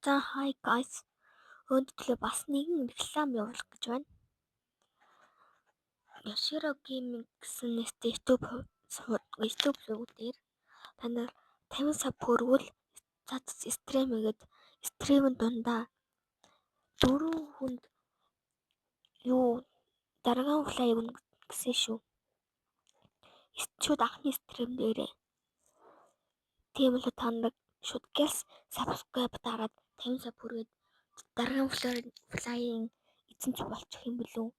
За hi guys. Өнөөдөр бас нэгэн реклам явуулах гэж байна. Yoshiro Gaming гэсэн нэртэй YouTube сувгуудээр та нар 50 сая пөргөл цац стрим хийгээд стримийн дундаа 4 хүнд дараагийн хуглаа явуулна гэсэн шүү. Шууд анхны стрим дээрээ. Тийм л та нар шууд гэлс subscribe дараад 50 сая пөргээд дараагийн флайн эзэмч болчих юм болов уу?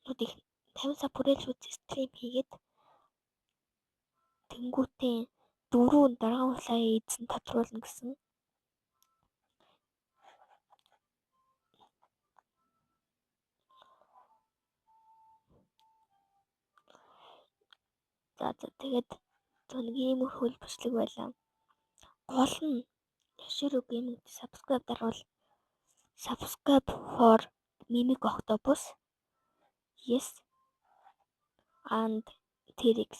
50 сая пүрээл шууд стрим хийгээд тэнгуүтээ 4 дараагийн флайн эзэн тодруулна гэсэн. Тэгээд нэг иймэрхүү бичлэг байлаа. Гол нь Yoshiro Gaming subscribe дарвал subscribe for Mimic Octopus. Yes. And T-Rex.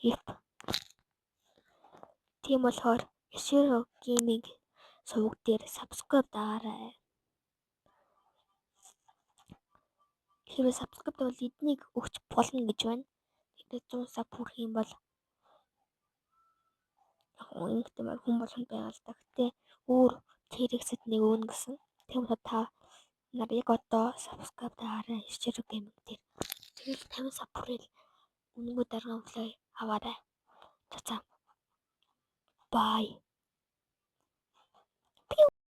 If тийм болохоор Yoshiro Gaming сувг дээр subscribe даарай. Хэрвээ subscribe бол эднийг өгч болно гэж байна. Тэгээд 100 сая бүрх юм бол ингэдэг хүн болгонд байгаа л да. Гэтэ өөр T-Rex-д нэг өгнө гэсэн. Тийм болохоор та нар яг одоо subscribe даарай Yoshiro Gaming дээр. Тэгэл 50 сая бүрэл үнэгүй дараагийн флай аваарай. За. Bye.